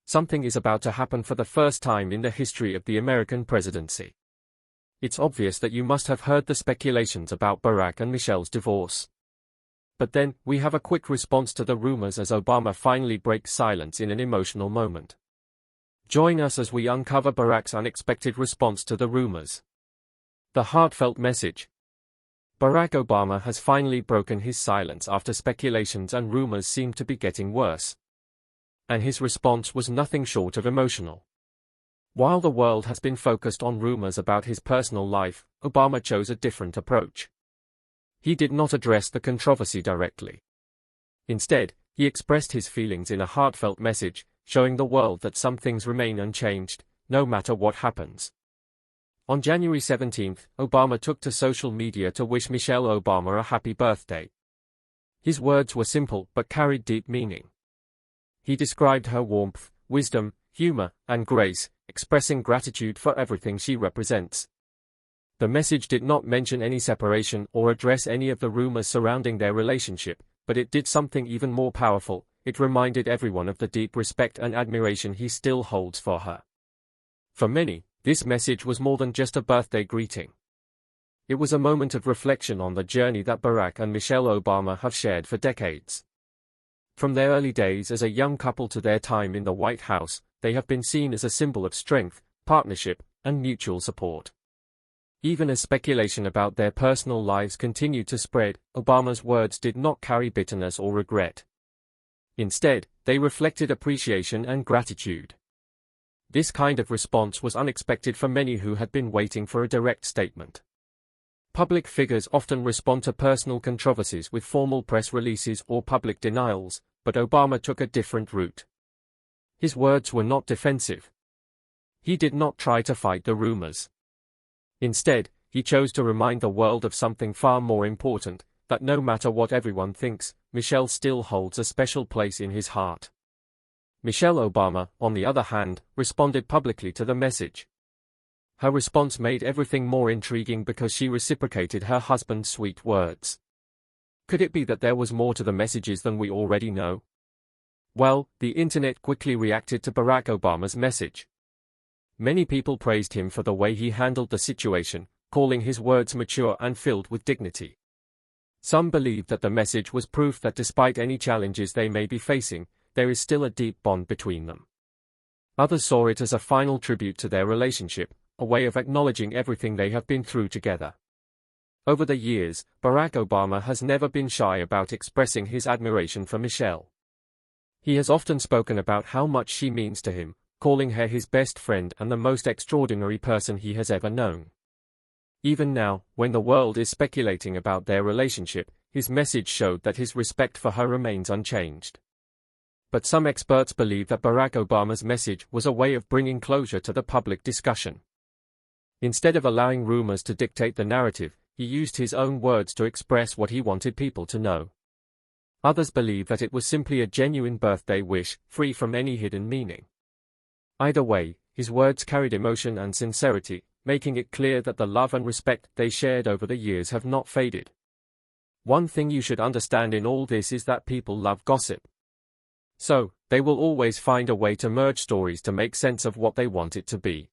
Something is about to happen for the first time in the history of the American presidency. It's obvious that you must have heard the speculations about Barack and Michelle's divorce. But then, we have a quick response to the rumors as Obama finally breaks silence in an emotional moment. Join us as we uncover Barack's unexpected response to the rumors. The heartfelt message. Barack Obama has finally broken his silence after speculations and rumors seemed to be getting worse. And his response was nothing short of emotional. While the world has been focused on rumors about his personal life, Obama chose a different approach. He did not address the controversy directly. Instead, he expressed his feelings in a heartfelt message, showing the world that some things remain unchanged, no matter what happens. On January 17, Obama took to social media to wish Michelle Obama a happy birthday. His words were simple but carried deep meaning. He described her warmth, wisdom, humor, and grace, expressing gratitude for everything she represents. The message did not mention any separation or address any of the rumors surrounding their relationship, but it did something even more powerful. It reminded everyone of the deep respect and admiration he still holds for her. For many, this message was more than just a birthday greeting. It was a moment of reflection on the journey that Barack and Michelle Obama have shared for decades. From their early days as a young couple to their time in the White House, they have been seen as a symbol of strength, partnership, and mutual support. Even as speculation about their personal lives continued to spread, Obama's words did not carry bitterness or regret. Instead, they reflected appreciation and gratitude. This kind of response was unexpected for many who had been waiting for a direct statement. Public figures often respond to personal controversies with formal press releases or public denials, but Obama took a different route. His words were not defensive. He did not try to fight the rumors. Instead, he chose to remind the world of something far more important, that no matter what everyone thinks, Michelle still holds a special place in his heart. Michelle Obama, on the other hand, responded publicly to the message. Her response made everything more intriguing because she reciprocated her husband's sweet words. Could it be that there was more to the messages than we already know? Well, the internet quickly reacted to Barack Obama's message. Many people praised him for the way he handled the situation, calling his words mature and filled with dignity. Some believed that the message was proof that despite any challenges they may be facing, there is still a deep bond between them. Others saw it as a final tribute to their relationship, a way of acknowledging everything they have been through together. Over the years, Barack Obama has never been shy about expressing his admiration for Michelle. He has often spoken about how much she means to him, calling her his best friend and the most extraordinary person he has ever known. Even now, when the world is speculating about their relationship, his message showed that his respect for her remains unchanged. But some experts believe that Barack Obama's message was a way of bringing closure to the public discussion. Instead of allowing rumors to dictate the narrative, he used his own words to express what he wanted people to know. Others believe that it was simply a genuine birthday wish, free from any hidden meaning. Either way, his words carried emotion and sincerity, making it clear that the love and respect they shared over the years have not faded. One thing you should understand in all this is that people love gossip. So, they will always find a way to merge stories to make sense of what they want it to be.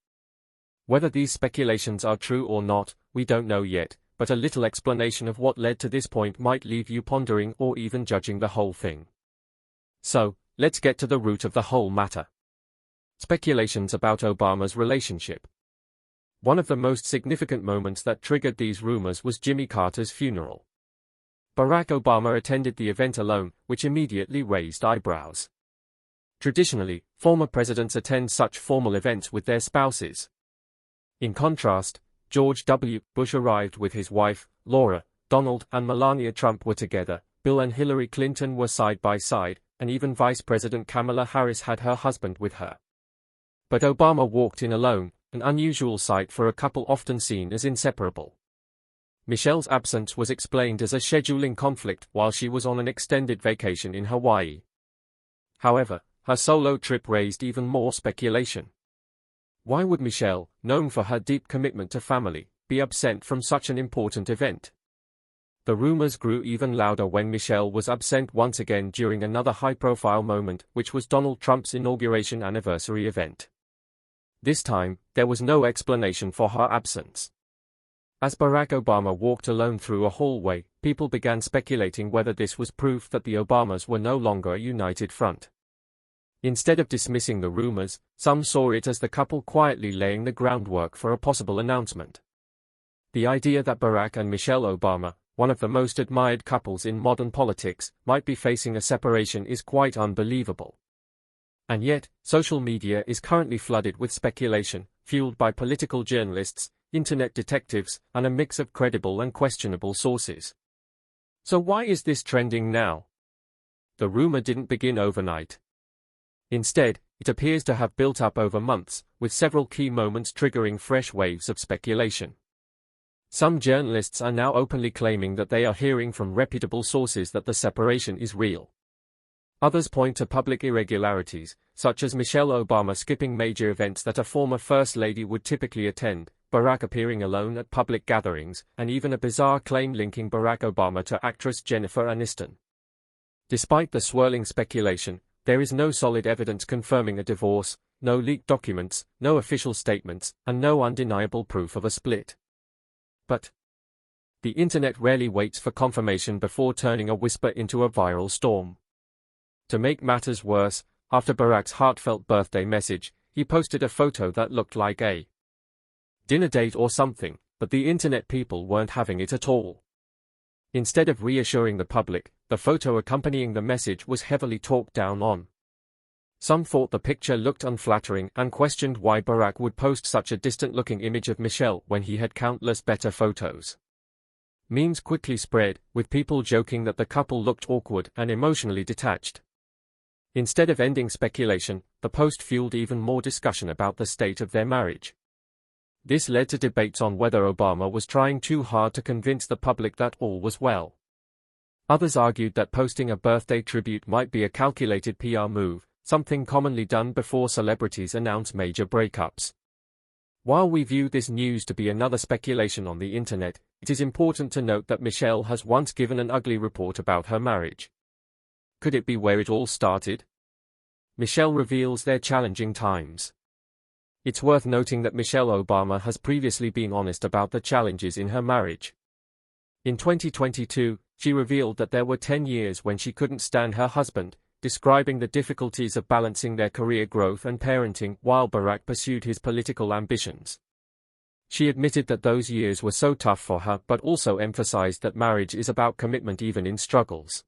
Whether these speculations are true or not, we don't know yet, but a little explanation of what led to this point might leave you pondering or even judging the whole thing. So, let's get to the root of the whole matter. Speculations about Obama's relationship. One of the most significant moments that triggered these rumors was Jimmy Carter's funeral. Barack Obama attended the event alone, which immediately raised eyebrows. Traditionally, former presidents attend such formal events with their spouses. In contrast, George W. Bush arrived with his wife, Laura. Donald and Melania Trump were together, Bill and Hillary Clinton were side by side, and even Vice President Kamala Harris had her husband with her. But Obama walked in alone, an unusual sight for a couple often seen as inseparable. Michelle's absence was explained as a scheduling conflict while she was on an extended vacation in Hawaii. However, her solo trip raised even more speculation. Why would Michelle, known for her deep commitment to family, be absent from such an important event? The rumors grew even louder when Michelle was absent once again during another high-profile moment, which was Donald Trump's inauguration anniversary event. This time, there was no explanation for her absence. As Barack Obama walked alone through a hallway, people began speculating whether this was proof that the Obamas were no longer a united front. Instead of dismissing the rumors, some saw it as the couple quietly laying the groundwork for a possible announcement. The idea that Barack and Michelle Obama, one of the most admired couples in modern politics, might be facing a separation is quite unbelievable. And yet, social media is currently flooded with speculation, fueled by political journalists, internet detectives, and a mix of credible and questionable sources. So why is this trending now? The rumor didn't begin overnight. Instead, it appears to have built up over months, with several key moments triggering fresh waves of speculation. Some journalists are now openly claiming that they are hearing from reputable sources that the separation is real. Others point to public irregularities, such as Michelle Obama skipping major events that a former First Lady would typically attend, Barack appearing alone at public gatherings, and even a bizarre claim linking Barack Obama to actress Jennifer Aniston. Despite the swirling speculation, there is no solid evidence confirming a divorce, no leaked documents, no official statements, and no undeniable proof of a split. But the internet rarely waits for confirmation before turning a whisper into a viral storm. To make matters worse, after Barack's heartfelt birthday message, he posted a photo that looked like a dinner date or something, but the internet people weren't having it at all. Instead of reassuring the public, the photo accompanying the message was heavily talked down on. Some thought the picture looked unflattering and questioned why Barack would post such a distant-looking image of Michelle when he had countless better photos. Memes quickly spread, with people joking that the couple looked awkward and emotionally detached. Instead of ending speculation, the post fueled even more discussion about the state of their marriage. This led to debates on whether Obama was trying too hard to convince the public that all was well. Others argued that posting a birthday tribute might be a calculated PR move, something commonly done before celebrities announce major breakups. While we view this news to be another speculation on the internet, it is important to note that Michelle has once given an ugly report about her marriage. Could it be where it all started? Michelle reveals their challenging times. It's worth noting that Michelle Obama has previously been honest about the challenges in her marriage. In 2022, she revealed that there were 10 years when she couldn't stand her husband, describing the difficulties of balancing their career growth and parenting while Barack pursued his political ambitions. She admitted that those years were so tough for her but also emphasized that marriage is about commitment even in struggles.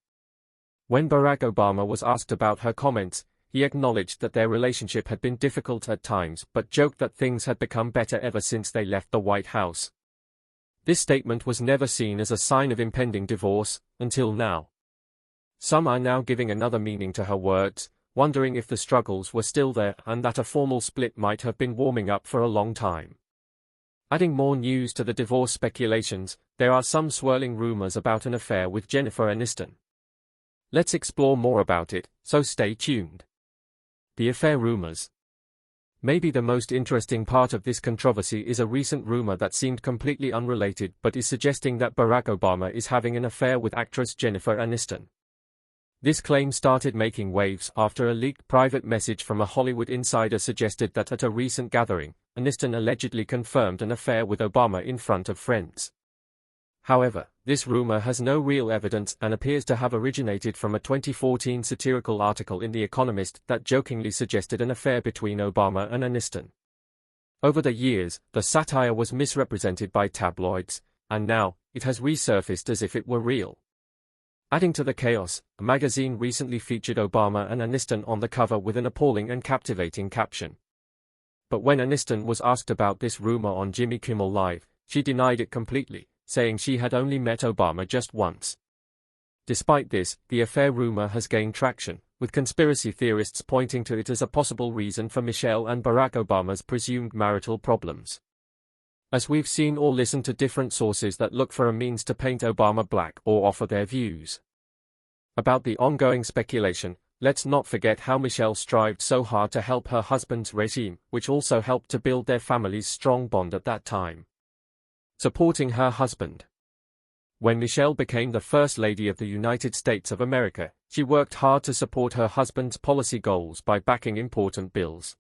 When Barack Obama was asked about her comments, he acknowledged that their relationship had been difficult at times but joked that things had become better ever since they left the White House. This statement was never seen as a sign of impending divorce, until now. Some are now giving another meaning to her words, wondering if the struggles were still there and that a formal split might have been warming up for a long time. Adding more news to the divorce speculations, there are some swirling rumors about an affair with Jennifer Aniston. Let's explore more about it, so stay tuned. The affair rumors. Maybe the most interesting part of this controversy is a recent rumor that seemed completely unrelated but is suggesting that Barack Obama is having an affair with actress Jennifer Aniston. This claim started making waves after a leaked private message from a Hollywood insider suggested that at a recent gathering, Aniston allegedly confirmed an affair with Obama in front of friends. However, this rumor has no real evidence and appears to have originated from a 2014 satirical article in The Economist that jokingly suggested an affair between Obama and Aniston. Over the years, the satire was misrepresented by tabloids, and now, it has resurfaced as if it were real. Adding to the chaos, a magazine recently featured Obama and Aniston on the cover with an appalling and captivating caption. But when Aniston was asked about this rumor on Jimmy Kimmel Live, she denied it completely, saying she had only met Obama just once. Despite this, the affair rumor has gained traction, with conspiracy theorists pointing to it as a possible reason for Michelle and Barack Obama's presumed marital problems. As we've seen or listened to different sources that look for a means to paint Obama black or offer their views. About the ongoing speculation, let's not forget how Michelle strived so hard to help her husband's regime, which also helped to build their family's strong bond at that time. Supporting her husband. When Michelle became the First Lady of the United States of America, she worked hard to support her husband's policy goals by backing important bills.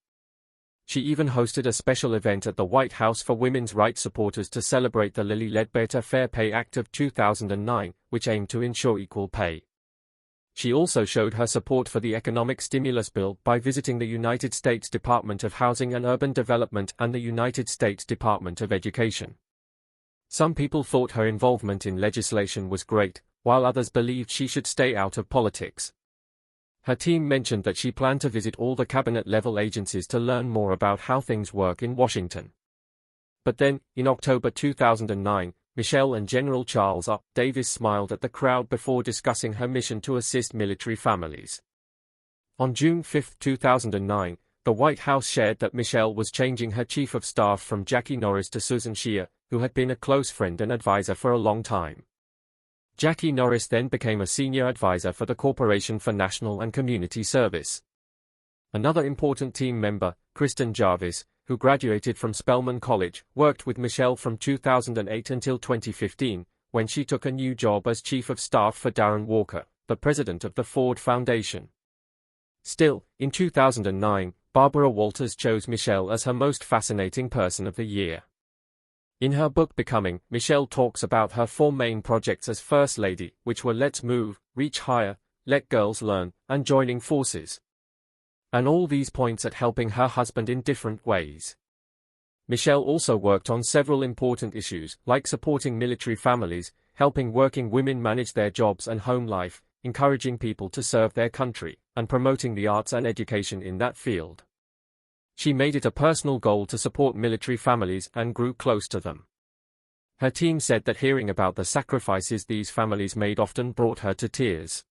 She even hosted a special event at the White House for women's rights supporters to celebrate the Lilly Ledbetter Fair Pay Act of 2009, which aimed to ensure equal pay. She also showed her support for the economic stimulus bill by visiting the United States Department of Housing and Urban Development and the United States Department of Education. Some people thought her involvement in legislation was great, while others believed she should stay out of politics. Her team mentioned that she planned to visit all the cabinet-level agencies to learn more about how things work in Washington. But then, in October 2009, Michelle and General Charles R. Davis smiled at the crowd before discussing her mission to assist military families. On June 5, 2009, the White House shared that Michelle was changing her chief of staff from Jackie Norris to Susan Shea, who had been a close friend and advisor for a long time. Jackie Norris then became a senior advisor for the Corporation for National and Community Service. Another important team member, Kristen Jarvis, who graduated from Spelman College, worked with Michelle from 2008 until 2015, when she took a new job as Chief of Staff for Darren Walker, the president of the Ford Foundation. Still, in 2009, Barbara Walters chose Michelle as her most fascinating person of the year. In her book Becoming, Michelle talks about her 4 main projects as First Lady, which were Let's Move, Reach Higher, Let Girls Learn, and Joining Forces. And all these points at helping her husband in different ways. Michelle also worked on several important issues, like supporting military families, helping working women manage their jobs and home life, encouraging people to serve their country, and promoting the arts and education in that field. She made it a personal goal to support military families and grew close to them. Her team said that hearing about the sacrifices these families made often brought her to tears.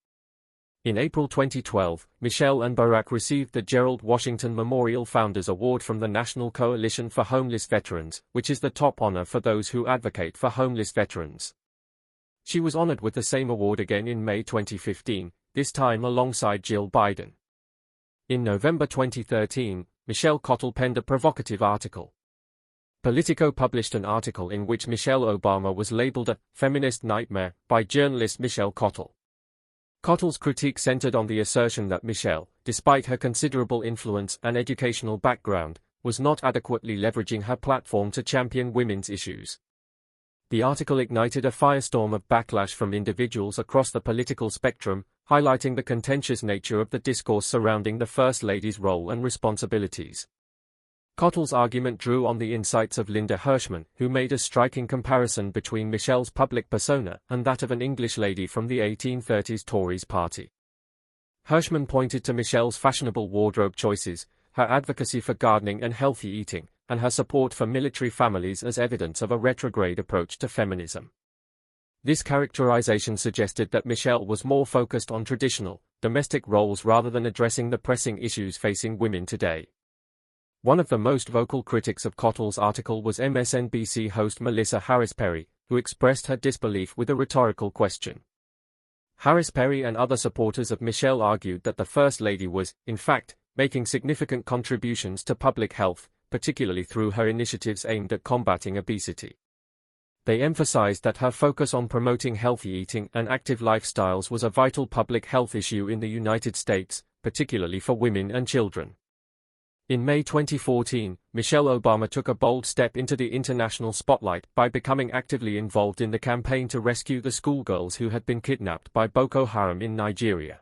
In April 2012, Michelle and Barack received the Gerald Washington Memorial Founders Award from the National Coalition for Homeless Veterans, which is the top honor for those who advocate for homeless veterans. She was honored with the same award again in May 2015, this time alongside Jill Biden. In November 2013, Michelle Cottle penned a provocative article. Politico published an article in which Michelle Obama was labeled a feminist nightmare by journalist Michelle Cottle. Cottle's critique centered on the assertion that Michelle, despite her considerable influence and educational background, was not adequately leveraging her platform to champion women's issues. The article ignited a firestorm of backlash from individuals across the political spectrum, highlighting the contentious nature of the discourse surrounding the First Lady's role and responsibilities. Cottle's argument drew on the insights of Linda Hirschman, who made a striking comparison between Michelle's public persona and that of an English lady from the 1830s Tories party. Hirschman pointed to Michelle's fashionable wardrobe choices, her advocacy for gardening and healthy eating, and her support for military families as evidence of a retrograde approach to feminism. This characterization suggested that Michelle was more focused on traditional, domestic roles rather than addressing the pressing issues facing women today. One of the most vocal critics of Cottle's article was MSNBC host Melissa Harris Perry, who expressed her disbelief with a rhetorical question. Harris Perry and other supporters of Michelle argued that the First Lady was, in fact, making significant contributions to public health, particularly through her initiatives aimed at combating obesity. They emphasized that her focus on promoting healthy eating and active lifestyles was a vital public health issue in the United States, particularly for women and children. In May 2014, Michelle Obama took a bold step into the international spotlight by becoming actively involved in the campaign to rescue the schoolgirls who had been kidnapped by Boko Haram in Nigeria.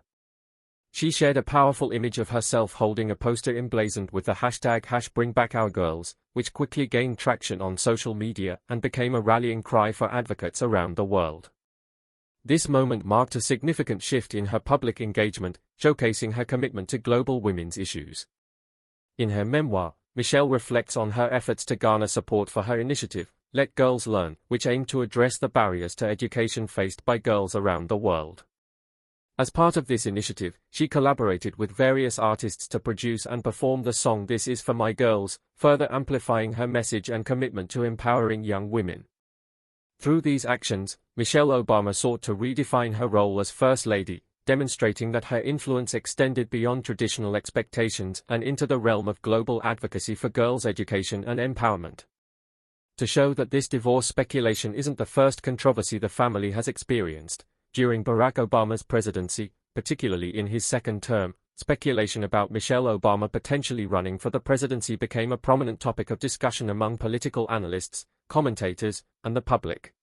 She shared a powerful image of herself holding a poster emblazoned with the hashtag #BringBackOurGirls, which quickly gained traction on social media and became a rallying cry for advocates around the world. This moment marked a significant shift in her public engagement, showcasing her commitment to global women's issues. In her memoir, Michelle reflects on her efforts to garner support for her initiative, Let Girls Learn, which aimed to address the barriers to education faced by girls around the world. As part of this initiative, she collaborated with various artists to produce and perform the song This Is For My Girls, further amplifying her message and commitment to empowering young women. Through these actions, Michelle Obama sought to redefine her role as First Lady, demonstrating that her influence extended beyond traditional expectations and into the realm of global advocacy for girls' education and empowerment. To show that this divorce speculation isn't the first controversy the family has experienced, during Barack Obama's presidency, particularly in his second term, speculation about Michelle Obama potentially running for the presidency became a prominent topic of discussion among political analysts, commentators, and the public.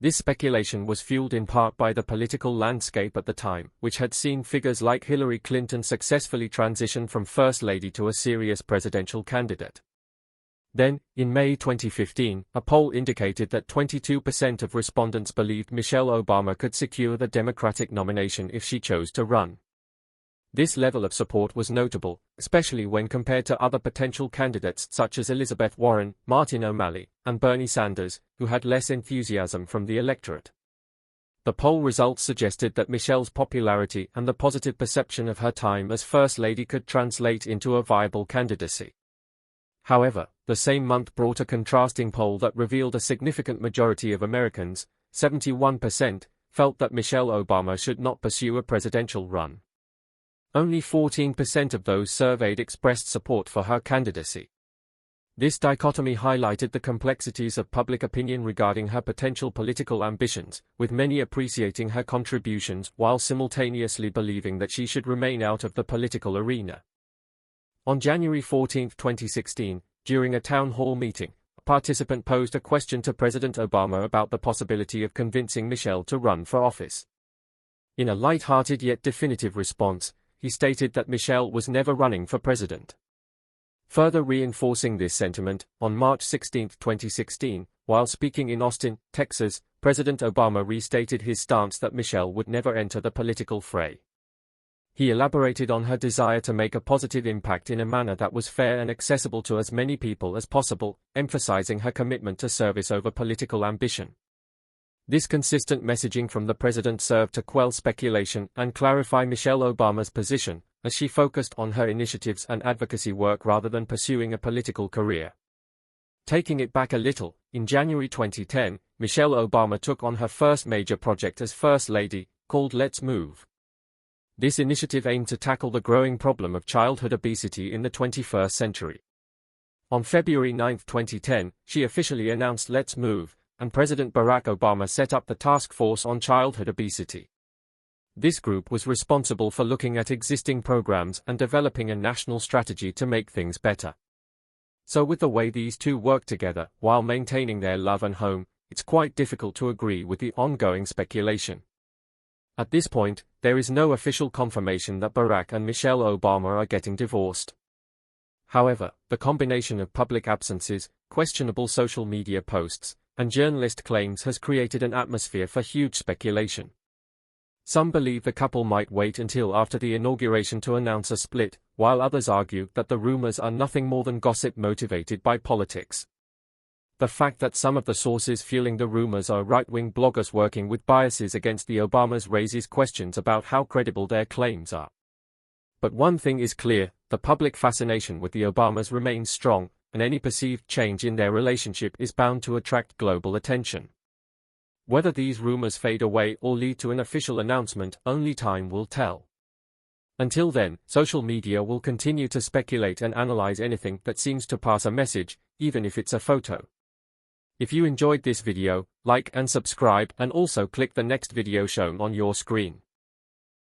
This speculation was fueled in part by the political landscape at the time, which had seen figures like Hillary Clinton successfully transition from First Lady to a serious presidential candidate. Then, in May 2015, a poll indicated that 22% of respondents believed Michelle Obama could secure the Democratic nomination if she chose to run. This level of support was notable, especially when compared to other potential candidates such as Elizabeth Warren, Martin O'Malley, and Bernie Sanders, who had less enthusiasm from the electorate. The poll results suggested that Michelle's popularity and the positive perception of her time as First Lady could translate into a viable candidacy. However, the same month brought a contrasting poll that revealed a significant majority of Americans, 71%, felt that Michelle Obama should not pursue a presidential run. Only 14% of those surveyed expressed support for her candidacy. This dichotomy highlighted the complexities of public opinion regarding her potential political ambitions, with many appreciating her contributions while simultaneously believing that she should remain out of the political arena. On January 14, 2016, during a town hall meeting, a participant posed a question to President Obama about the possibility of convincing Michelle to run for office. In a light-hearted yet definitive response, he stated that Michelle was never running for president. Further reinforcing this sentiment, on March 16, 2016, while speaking in Austin, Texas, President Obama restated his stance that Michelle would never enter the political fray. He elaborated on her desire to make a positive impact in a manner that was fair and accessible to as many people as possible, emphasizing her commitment to service over political ambition. This consistent messaging from the president served to quell speculation and clarify Michelle Obama's position, as she focused on her initiatives and advocacy work rather than pursuing a political career. Taking it back a little, in January 2010, Michelle Obama took on her first major project as First Lady, called Let's Move. This initiative aimed to tackle the growing problem of childhood obesity in the 21st century. On February 9, 2010, she officially announced Let's Move, and President Barack Obama set up the Task Force on Childhood Obesity. This group was responsible for looking at existing programs and developing a national strategy to make things better. So with the way these two work together, while maintaining their love and home, it's quite difficult to agree with the ongoing speculation. At this point, there is no official confirmation that Barack and Michelle Obama are getting divorced. However, the combination of public absences, questionable social media posts, and journalist claims has created an atmosphere for huge speculation. Some believe the couple might wait until after the inauguration to announce a split, while others argue that the rumors are nothing more than gossip motivated by politics. The fact that some of the sources fueling the rumors are right-wing bloggers working with biases against the Obamas raises questions about how credible their claims are. But one thing is clear, the public fascination with the Obamas remains strong, and any perceived change in their relationship is bound to attract global attention. Whether these rumors fade away or lead to an official announcement, only time will tell. Until then, social media will continue to speculate and analyze anything that seems to pass a message, even if it's a photo. If you enjoyed this video, like and subscribe, and also click the next video shown on your screen.